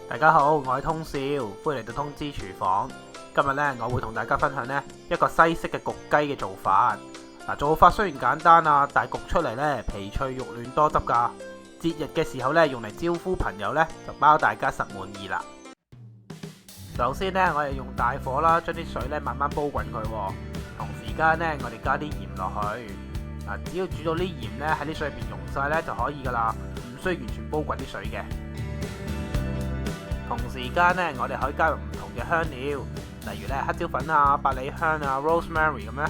大家好，我係通少，歡迎嚟到通知廚房。今日呢，我會同大家分享呢一個西式嘅焗雞嘅做法。做法雖然簡單啊，但係焗出嚟呢皮脆肉嫩多汁噶。節日嘅時候呢，用嚟招呼朋友呢，就包大家實滿意啦。首先呢，我哋用大火啦，將啲水呢慢慢煲滾佢。同時間呢，我哋加啲鹽落去。只要煮到啲鹽呢喺啲水入邊溶晒呢就可以噶啦，唔需要完全煲滾啲水嘅。同時間呢，我哋可以加入唔同嘅香料，例如咧黑椒粉啊、百里香啊、rosemary 咁咧，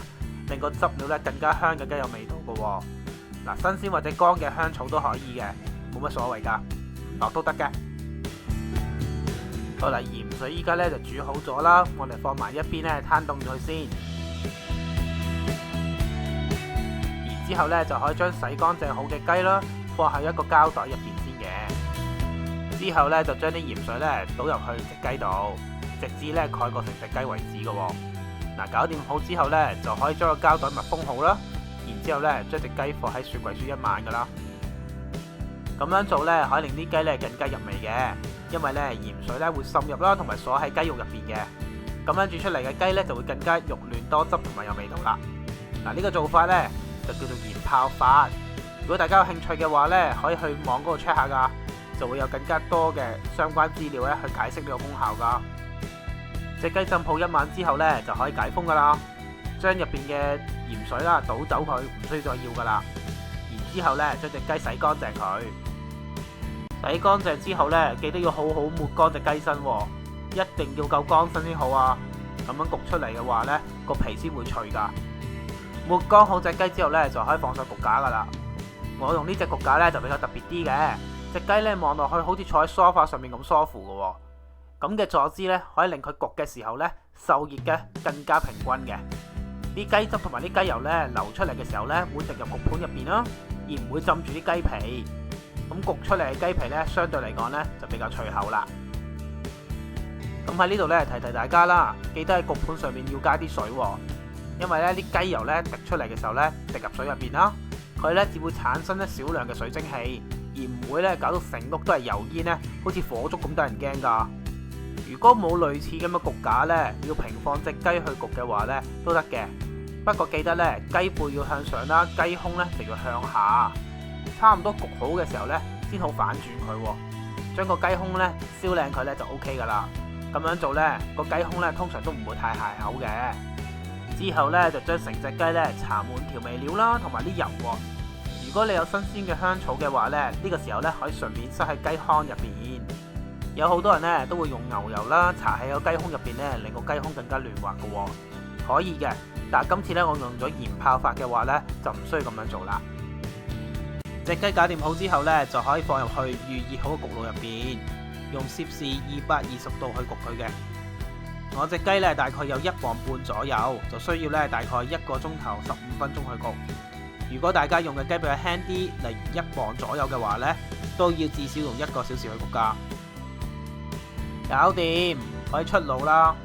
令個汁料咧更加香，更加有味道嘅。新鮮或者乾嘅香草都可以嘅，冇乜所謂噶，唔落都得嘅。好啦，鹽水依家咧就煮好咗啦，我哋放埋一邊咧攤凍咗先。然之後咧就可以將洗乾淨好嘅雞啦，放喺一個膠袋入邊先嘅。之後咧就將啲鹽水咧倒入去隻雞度，直至咧蓋過成隻雞為止嘅。搞掂好之後咧就可以將個膠袋密封好啦。然之後咧將隻雞放喺雪櫃煮一晚噶啦。咁樣做咧可以令啲雞咧更加入味嘅，因為咧鹽水咧會滲入啦，同埋鎖喺雞肉入邊嘅。咁樣煮出嚟嘅雞咧就會更加肉嫩多汁同埋有味道啦。呢個做法咧就叫做鹽泡法。如果大家有興趣嘅話咧，可以去網嗰度 check 下噶。就會有更加多嘅相關資料咧去解釋呢個功效噶。隻雞浸泡一晚之後咧就可以解封噶啦，將入邊嘅鹽水啦倒走佢，唔需要再要噶啦。然之後咧將隻雞洗乾淨佢，洗乾淨之後咧記得要好好抹乾隻雞身，一定要夠乾身先好啊。咁樣焗出嚟嘅話咧個皮先會脆噶。抹乾好隻雞之後咧就可以放上焗架噶啦。我用呢隻焗架咧就比較特別啲嘅。隻雞咧望落去好似坐喺梳化上面咁舒服嘅，咁嘅坐姿咧可以令佢焗嘅時候咧受熱嘅更加平均嘅。啲雞汁同埋啲雞油咧流出嚟嘅時候咧會滴入焗盤入邊啦，而唔會浸住啲雞皮。咁焗出嚟嘅雞皮咧相對嚟講咧就比較脆口啦。咁喺呢度咧提提大家啦，記得喺焗盤上面要加啲水，因為咧啲雞油咧滴出嚟嘅時候咧滴入水入邊啦，佢咧只會產生一少量嘅水蒸氣。而唔會咧搞到成屋都係油煙咧，好似火燭咁得人驚噶。如果冇類似咁嘅焗架咧，要平放隻雞去焗嘅話咧都得嘅。不過記得咧，雞背要向上啦，雞胸咧就要向下。差唔多焗好嘅時候咧，先好反轉佢，將個雞胸咧燒靚佢咧就 OK 噶啦。咁樣做咧，個雞胸咧通常都唔會太鞋口嘅。之後咧就將成隻雞咧搽滿調味料啦，同埋啲油。如果你有新鮮嘅香草嘅話咧，呢個時候咧可以順便塞喺雞腔入邊。有好多人咧都會用牛油啦搽喺個雞胸入邊咧，令個雞胸更加嫩滑嘅，可以嘅。但係今次咧我用咗鹽泡法嘅話咧，就唔需要咁樣做啦。隻雞搞掂好之後咧，就可以放入去預熱好嘅焗爐入邊，用攝氏220度去焗佢嘅。我隻雞咧大概有1磅半左右，就需要咧大概1個鐘頭15分鐘去焗。如果大家用嘅雞比較輕啲，例如1磅左右嘅話呢，都要至少用1個小時去焗噶。搞掂，可以出爐啦。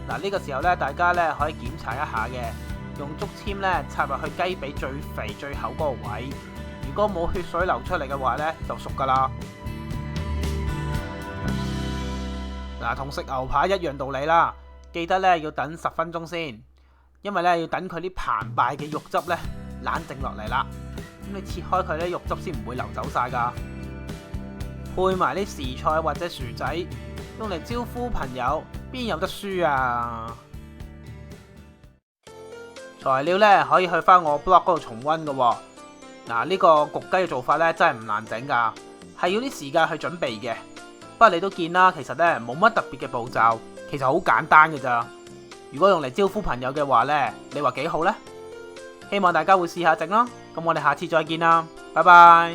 呢個時候呢，大家呢可以檢查一下嘅，用竹籤呢插入去雞髀最肥最厚嗰個位。如果冇血水流出嚟嘅話呢，就熟噶啦。同食牛扒一樣道理啦，記得呢要等10分鐘先，因為呢要等佢啲澎湃嘅肉汁呢冷靜落嚟啦，咁你切開佢咧，肉汁先唔會流走晒噶。配埋啲時菜或者薯仔，用嚟招呼朋友，邊有得輸啊？材料咧可以去翻我 blog 嗰度重溫噶。呢個焗雞嘅做法咧真係唔難整噶，係要啲時間去準備嘅。不過你都見啦，其實咧冇乜特別嘅步驟，其實好簡單噶咋。如果用嚟招呼朋友嘅話咧，你話幾好呢？希望大家會試下整咯，咁我哋下次再見啦，拜拜。